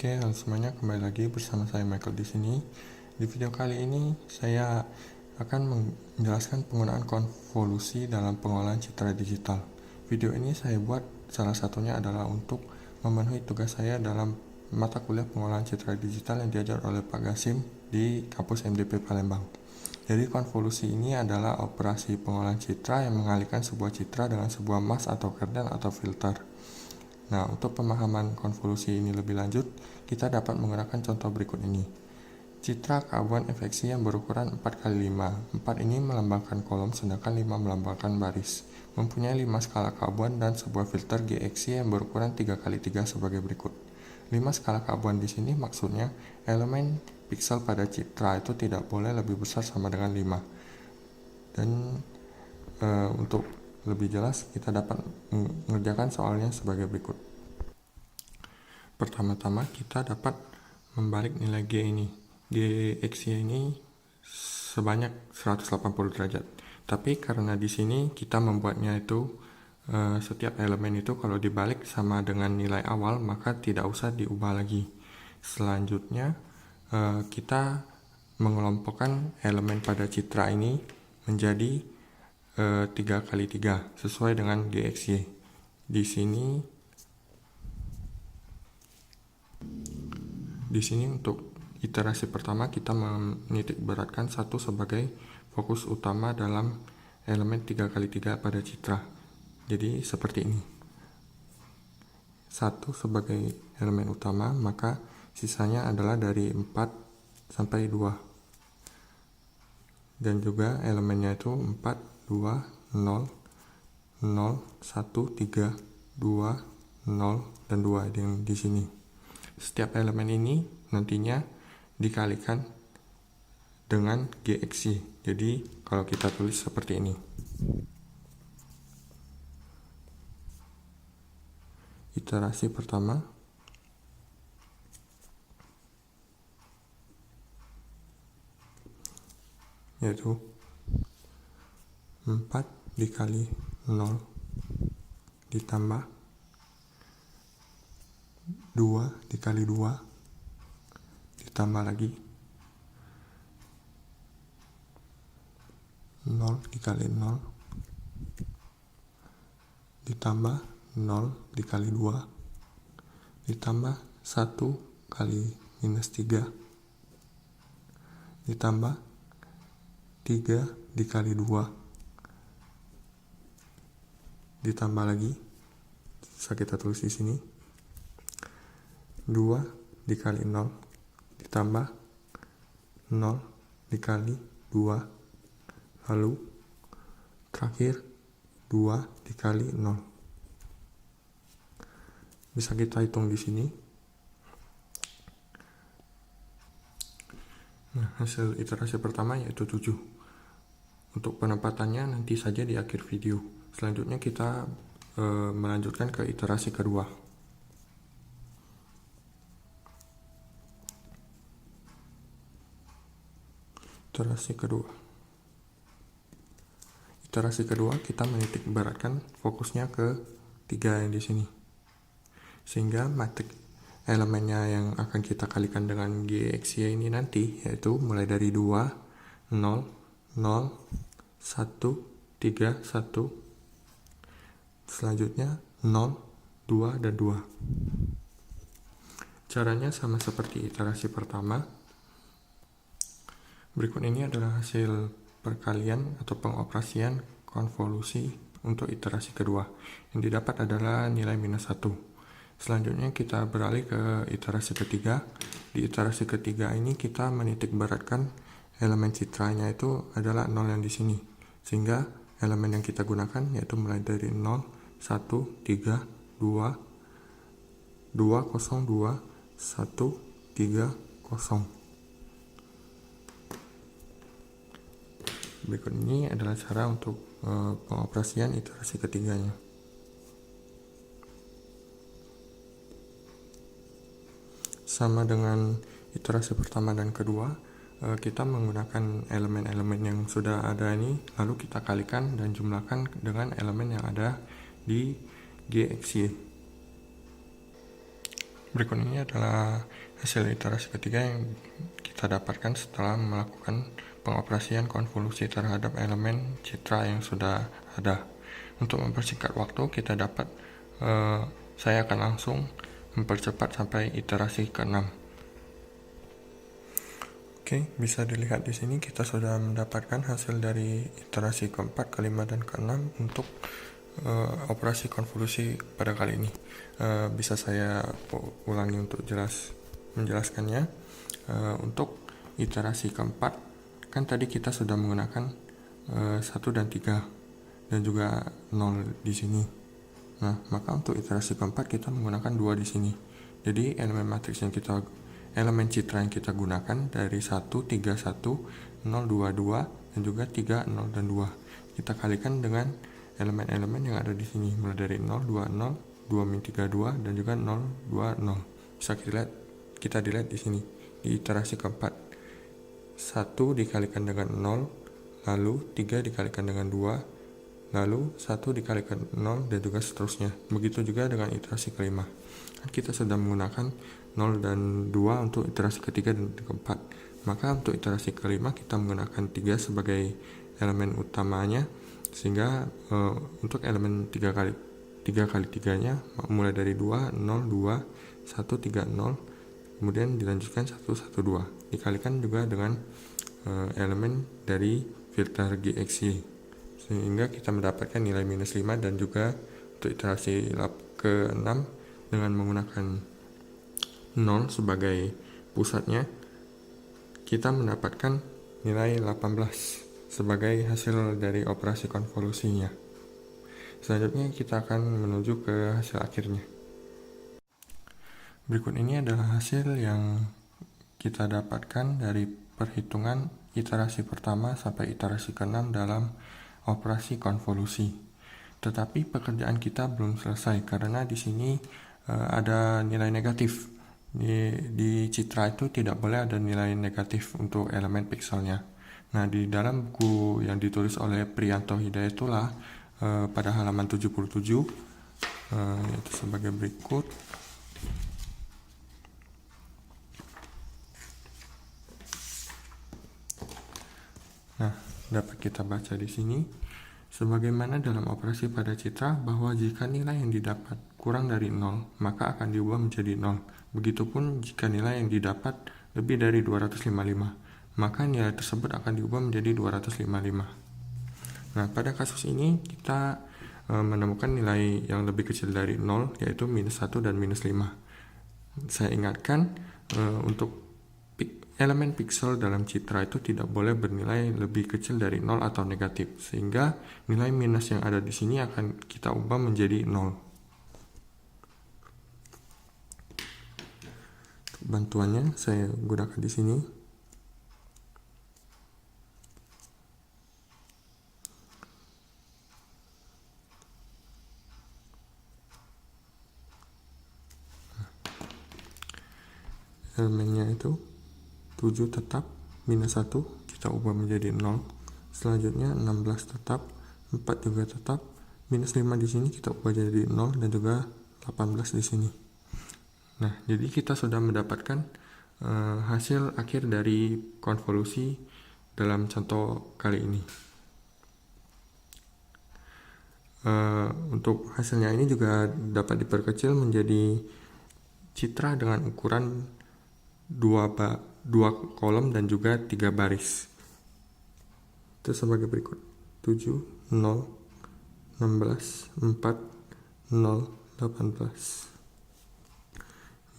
Oke, halo semuanya, kembali lagi bersama saya Michael di sini. Di video kali ini saya akan menjelaskan penggunaan konvolusi dalam pengolahan citra digital. Video ini saya buat salah satunya adalah untuk memenuhi tugas saya dalam mata kuliah pengolahan citra digital yang diajar oleh Pak Gasim di kampus MDP Palembang. Jadi konvolusi ini adalah operasi pengolahan citra yang mengalihkan sebuah citra dengan sebuah mask atau kerdel atau filter. Nah, untuk pemahaman konvolusi ini lebih lanjut, kita dapat menggunakan contoh berikut ini. Citra keabuan FXY yang berukuran 4x5. 4 ini melambangkan kolom, sedangkan 5 melambangkan baris. Mempunyai 5 skala keabuan dan sebuah filter GXY yang berukuran 3x3 sebagai berikut. 5 skala keabuan di sini maksudnya elemen piksel pada citra itu tidak boleh lebih besar sama dengan 5. Dan untuk lebih jelas, kita dapat mengerjakan soalnya sebagai berikut. Pertama-tama kita dapat membalik nilai G ini. GXY ini sebanyak 180 derajat. Tapi karena di sini kita membuatnya itu setiap elemen itu kalau dibalik sama dengan nilai awal, maka tidak usah diubah lagi. Selanjutnya kita mengelompokkan elemen pada citra ini menjadi 3x3 sesuai dengan GXY. Di sini untuk iterasi pertama kita menitik beratkan 1 sebagai fokus utama dalam elemen 3x3 pada citra. Jadi seperti ini. 1 sebagai elemen utama, maka sisanya adalah dari 4 sampai 2. Dan juga elemennya itu 4, 2, 0, 0, 1, 3, 2, 0, dan 2 yang di sini. Setiap elemen ini nantinya dikalikan dengan GXY. Jadi kalau kita tulis seperti ini. Iterasi pertama yaitu 4 dikali 0 ditambah 2 dikali 2 ditambah lagi 0 dikali 0 ditambah 0 dikali 2 ditambah 1 kali minus 3 ditambah 3 dikali 2 ditambah lagi, bisa kita tulis di sini, 2 dikali 0 ditambah 0 dikali 2, lalu terakhir 2 dikali 0. Bisa kita hitung di sini. Nah, hasil iterasi pertama yaitu 7. Untuk penempatannya nanti saja di akhir video. Selanjutnya kita melanjutkan ke iterasi kedua. Iterasi kedua kita menitik beratkan fokusnya ke 3 yang di sini. Sehingga matrik elemennya yang akan kita kalikan dengan GXY ini nanti yaitu mulai dari 2, 0, 0, 1, 3, 1. Selanjutnya 0, 2, dan 2. Caranya sama seperti iterasi pertama. Berikut ini adalah hasil perkalian atau pengoperasian konvolusi untuk iterasi kedua. Yang didapat adalah nilai minus 1. Selanjutnya kita beralih ke iterasi ketiga. Di iterasi ketiga ini kita menitik beratkan elemen citranya itu adalah 0 yang di sini. Sehingga elemen yang kita gunakan yaitu mulai dari 0, 1, 3, 2, 2, 0, 2, 1, 3, 0. Berikut ini adalah cara untuk pengoperasian iterasi ketiganya. Sama dengan iterasi pertama dan kedua, kita menggunakan elemen-elemen yang sudah ada ini, lalu kita kalikan dan jumlahkan dengan elemen yang ada di GXY. Berikut ini adalah hasil iterasi ketiga yang kita dapatkan setelah melakukan pengoperasian konvolusi terhadap elemen citra yang sudah ada. Untuk mempersingkat waktu, saya akan langsung mempercepat sampai iterasi ke-6. Oke, bisa dilihat di sini kita sudah mendapatkan hasil dari iterasi ke-4, ke-5, dan ke-6 untuk operasi konvolusi pada kali ini. Bisa saya ulangi untuk menjelaskannya. Untuk iterasi keempat, kan tadi kita sudah menggunakan 1 dan 3 dan juga 0 di sini. Nah, maka untuk iterasi keempat kita menggunakan 2 di sini. Jadi elemen citra yang kita gunakan dari 1, 3, 1, 0, 2, 2, dan juga 3, 0, dan 2. Kita kalikan dengan elemen-elemen yang ada di sini, mulai dari 0, 2, 0, 2 min 3, 2, dan juga 0, 2, 0. Bisa kita dilihat di sini di iterasi keempat. 1 dikalikan dengan 0, lalu 3 dikalikan dengan 2, lalu 1 dikalikan 0, dan juga seterusnya. Begitu juga dengan iterasi kelima. Kita sudah menggunakan 0 dan 2 untuk iterasi ketiga dan keempat. Maka untuk iterasi kelima kita menggunakan 3 sebagai elemen utamanya, sehingga untuk elemen 3 kali 3-nya mulai dari 2, 0, 2, 1, 3, 0, kemudian dilanjutkan 1, 1, 2, dikalikan juga dengan elemen dari filter GXY, sehingga kita mendapatkan nilai minus 5. Dan juga untuk iterasi ke-6 dengan menggunakan 0 sebagai pusatnya, kita mendapatkan nilai 18 sebagai hasil dari operasi konvolusinya. Selanjutnya kita akan menuju ke hasil akhirnya. Berikut ini adalah hasil yang kita dapatkan dari perhitungan iterasi pertama sampai iterasi ke-6 dalam operasi konvolusi. Tetapi pekerjaan kita belum selesai karena di sini ada nilai negatif. Di citra itu tidak boleh ada nilai negatif untuk elemen pikselnya. Nah, di dalam buku yang ditulis oleh Priyanto Hidayatullah pada halaman 77, yaitu sebagai berikut. Nah, dapat kita baca di sini. Sebagaimana dalam operasi pada citra, bahwa jika nilai yang didapat kurang dari 0, maka akan diubah menjadi 0. Begitupun jika nilai yang didapat lebih dari 255, maka nilai tersebut akan diubah menjadi 255. Nah, pada kasus ini kita menemukan nilai yang lebih kecil dari 0, yaitu minus 1 dan minus 5. Saya ingatkan, untuk elemen piksel dalam citra itu tidak boleh bernilai lebih kecil dari 0 atau negatif, sehingga nilai minus yang ada di sini akan kita ubah menjadi 0. Bantuannya saya gunakan di sini. Elemennya itu 7 tetap, minus 1 kita ubah menjadi 0. Selanjutnya 16 tetap, 4 juga tetap, minus 5 di sini kita ubah jadi 0, dan juga 18 di sini. Nah, jadi kita sudah mendapatkan hasil akhir dari konvolusi dalam contoh kali ini. Untuk hasilnya ini juga dapat diperkecil menjadi citra dengan ukuran 2 kolom dan juga 3 baris. Itu sebagai berikut: 7, 0, 16, 4, 0, 18.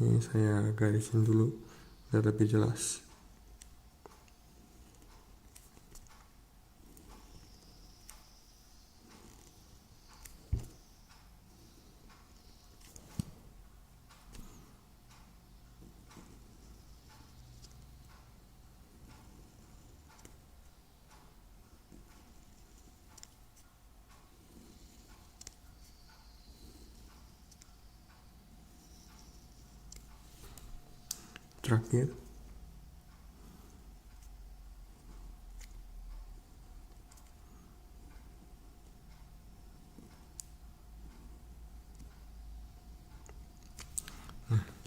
Ini saya garisin dulu biar lebih jelas. Terakhir,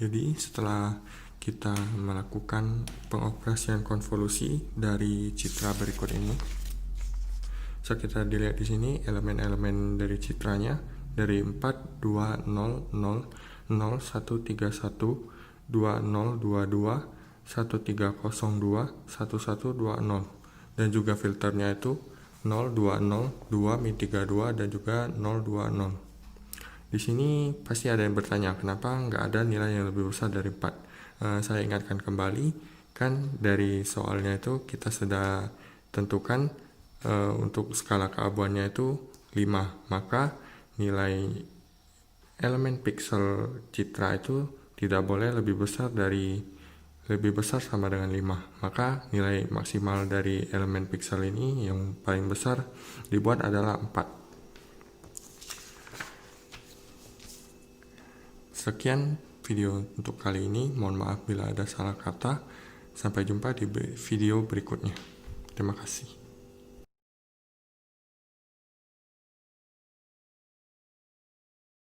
Jadi setelah kita melakukan pengoperasian konvolusi dari citra berikut ini, so kita dilihat di sini elemen-elemen dari citranya dari 4, 2, 0, 0, 0, 1, 3, 1, 2, 0, 2, 2, 1, 3, 0, 2, 1, 1, 2, 0, dan juga filternya itu 0, 2, 0, 2, min 32, dan juga 0, 2, 0. Di sini pasti ada yang bertanya, kenapa nggak ada nilai yang lebih besar dari 4? Saya ingatkan kembali, kan dari soalnya itu kita sudah tentukan untuk skala keabuannya itu 5, maka nilai elemen piksel citra itu tidak boleh lebih besar sama dengan 5. Maka nilai maksimal dari elemen piksel ini yang paling besar dibuat adalah 4. Sekian video untuk kali ini, mohon maaf bila ada salah kata. Sampai jumpa di video berikutnya. Terima kasih.